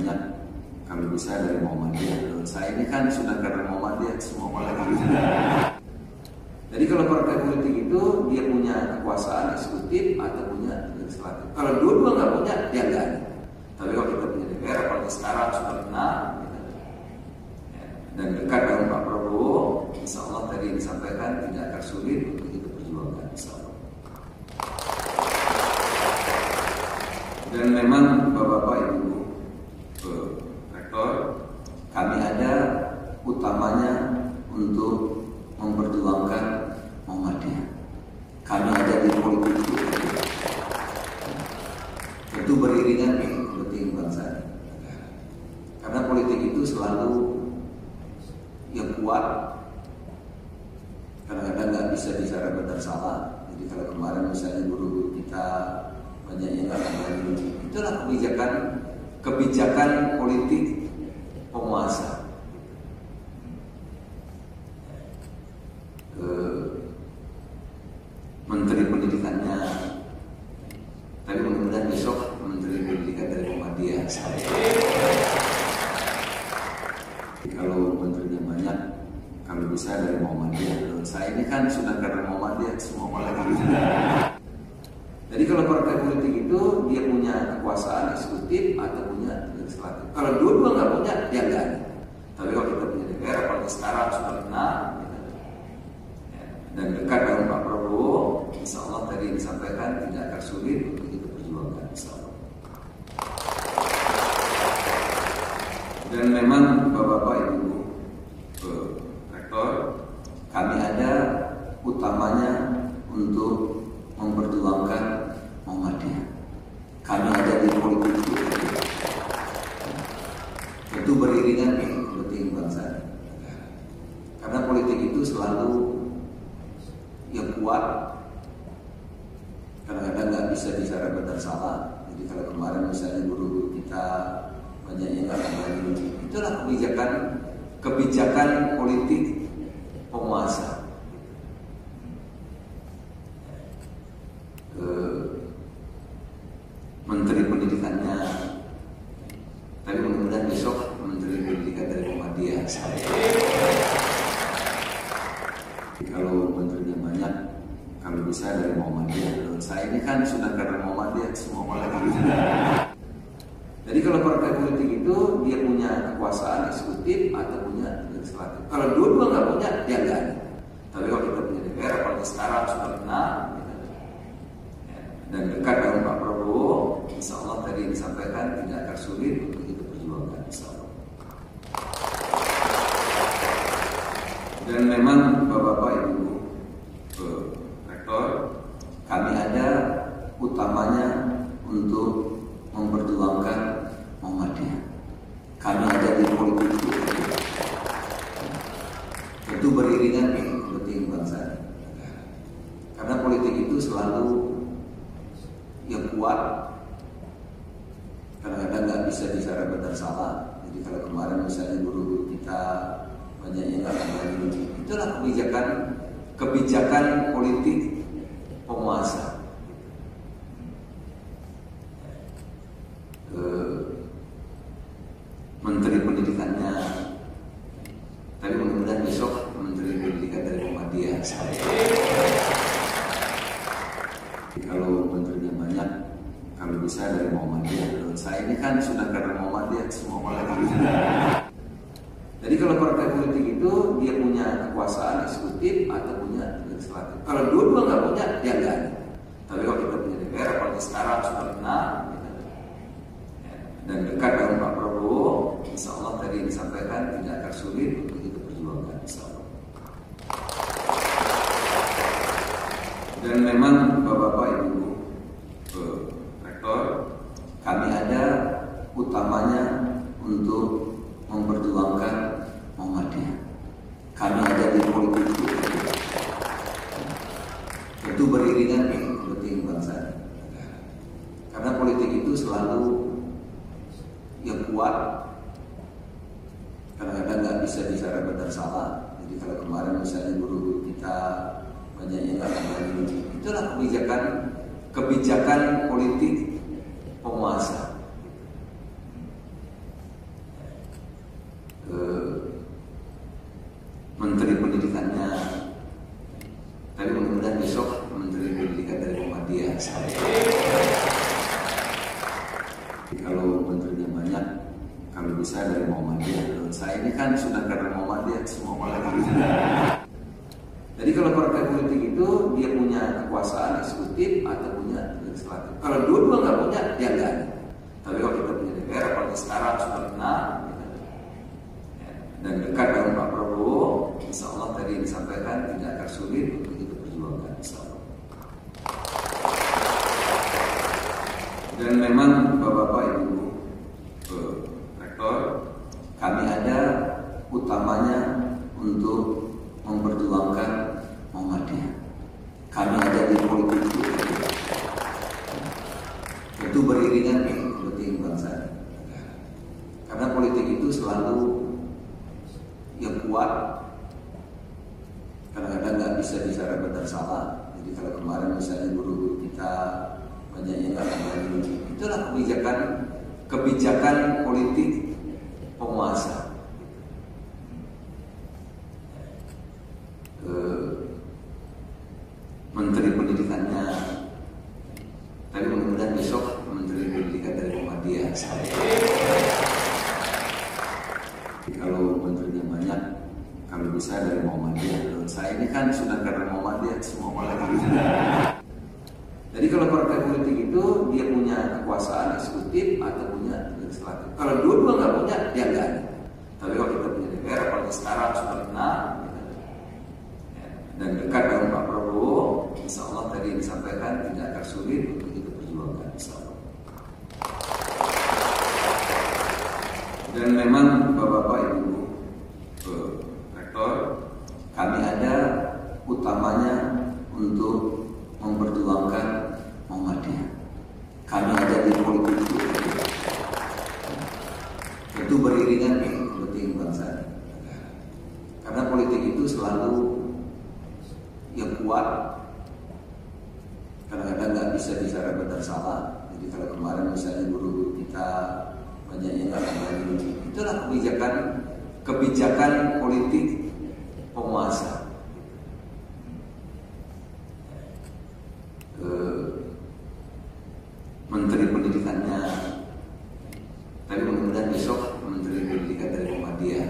banyak kalau bisa dari Muhammadiyah. Saya ini kan sudah karena Muhammadiyah semua lagi. Jadi kalau partai politik itu dia punya kekuasaan eksekutif atau punya legislatif. Kalau dua-dua nggak punya, dia nggak ada. Tapi kalau kita punya DPR, apalagi sekarang sudah benar, dan dekat dengan Pak Prabowo, insya Allah tadi disampaikan tidak akan sulit untuk kita perjuangkan, insya Allah. Dan memang Bapak-Bapak Ibu Rektor, kami ada utamanya untuk memperjuangkan Muhammadiyah. Kami ada di politik itu, tentu beriringan dengan kepentingan bangsa. Karena politik itu selalu yang kuat, kadang-kadang nggak bisa bicara benar salah. Jadi kalau kemarin misalnya guru-guru kita banyak yang nggak kembali, itulah kebijakan politik penguasa. Menteri pendidikannya, tapi mudah-mudahan besok Menteri Pendidikan dari Muhammadiyah. Kalau menterinya banyak, kalau bisa dari Muhammadiyah. Saya ini kan sudah karena Muhammadiyah semua lagi. Jadi kalau partai politik itu dia punya kekuasaan eksekutif atau punya legislatif. Kalau dua-dua nggak punya, dia nggak ada. Tapi kalau kita punya DPR, apalagi sekarang sudah benar, dan dekat dengan Pak Prabowo, insya Allah tadi disampaikan tidak akan sulit untuk kita perjuangkan, insya Allah. Dan memang Bapak-Bapak Ibu Rektor, kami ada utamanya untuk memperjuangkan Muhammadiyah. Kami ada di politik itu, tentu beriringan dengan kepentingan bangsa. Karena politik itu selalu yang kuat, kadang-kadang nggak bisa bicara benar salah. Jadi kalau kemarin misalnya guru-guru kita banyak yang nggak kembali, itulah kebijakan politik penguasa. Menteri pendidikannya, tapi mudah-mudahan besok Menteri Pendidikan dari Muhammadiyah. Kalau menterinya banyak, kalau bisa dari Muhammadiyah. Saya ini kan sudah karena Muhammadiyah semua lagi. Jadi kalau partai politik itu dia punya kekuasaan eksekutif atau punya legislatif. Kalau dua-dua nggak punya, dia nggak ada. Tapi kalau kita punya DPR, apalagi sekarang sudah benar, dan dekat dengan Pak Prabowo, insya Allah tadi disampaikan tidak akan sulit untuk kita perjuangkan, insya Allah. Dan memang Bapak-Bapak Ibu Rektor, kami ada utamanya untuk memperjuangkan Muhammadiyah. Kami ada di politik itu, tentu beriringan dengan kepentingan bangsa. Karena politik itu selalu yang kuat, kadang-kadang nggak bisa bicara benar salah. Jadi kalau kemarin misalnya guru-guru kita banyak yang nggak kembali, itulah kebijakan politik penguasa. Menteri pendidikannya, tapi mudah-mudahan besok Menteri Pendidikan dari Muhammadiyah. Kalau menterinya banyak, kalau bisa dari Muhammadiyah. Saya ini kan sudah karena Muhammadiyah semua lagi. Jadi kalau partai politik itu dia punya kekuasaan eksekutif atau punya legislatif. Kalau dua-dua nggak punya, dia nggak ada. Tapi kalau kita punya DPR, apalagi sekarang sudah benar, dan dekat dengan Pak Prabowo, insya Allah tadi disampaikan tidak akan sulit untuk kita perjuangkan, insya Allah. Dan memang Bapak-Bapak Ibu Rektor, kami ada utamanya untuk memperjuangkan Muhammadiyah. Kami ada di politik itu, tentu beriringan dengan kepentingan bangsa. Karena politik itu selalu yang kuat, kadang-kadang nggak bisa bicara benar salah. Jadi kalau kemarin misalnya guru-guru kita banyak yang nggak kembali, itulah kebijakan politik penguasa. Kalau menterinya banyak, kalau bisa dari Muhammadiyah. Saya ini kan sudah kader Muhammadiyah semua lagi. Jadi kalau partai politik itu dia punya kekuasaan eksekutif atau punya legislatif. Kalau dua-dua nggak punya, dia nggak ada. Tapi kalau kita punya DPR, apalagi sekarang sudah benar, dan dekat dengan Pak Prabowo, insya Allah tadi disampaikan tidak akan sulit untuk kita perjuangkan, insya Allah. Dan memang Bapak-Bapak Ibu Rektor, kami ada utamanya untuk memperjuangkan Muhammadiyah. Kami ada di politik itu beriringan dengan kepentingan bangsa. Karena politik itu selalu yang kuat. Kadang-kadang nggak bisa bicara benar salah. Jadi kalau kemarin misalnya guru-guru kita banyak yang nggak kembali, itulah kebijakan politik penguasa. Menteri pendidikannya, tapi mudah-mudahan besok Menteri Pendidikan dari Muhammadiyah. Kalau menterinya banyak, kalau bisa dari Muhammadiyah. Saya ini kan sudah kader Muhammadiyah semua lagi. Jadi kalau partai politik itu dia punya kekuasaan eksekutif atau punya legislatif. Kalau dua-dua nggak punya, dia nggak ada. Tapi kalau kita punya DPR, apalagi sekarang sudah benar, dan dekat dengan Pak Prabowo, insya Allah tadi disampaikan tidak akan sulit untuk kita perjuangkan, insya Allah. Dan memang Bapak-Bapak Ibu Rektor, kami ada utamanya untuk memperjuangkan Muhammadiyah. Kami ada di politik itu beriringan dengan kepentingan bangsa. Karena politik itu selalu yang kuat. Kadang-kadang nggak bisa bicara benar salah. Jadi kalau kemarin misalnya guru-guru kita banyak yang nggak kembali, itulah kebijakan politik penguasa. Menteri pendidikannya, tapi mudah-mudahan besok Menteri Pendidikan dari Muhammadiyah.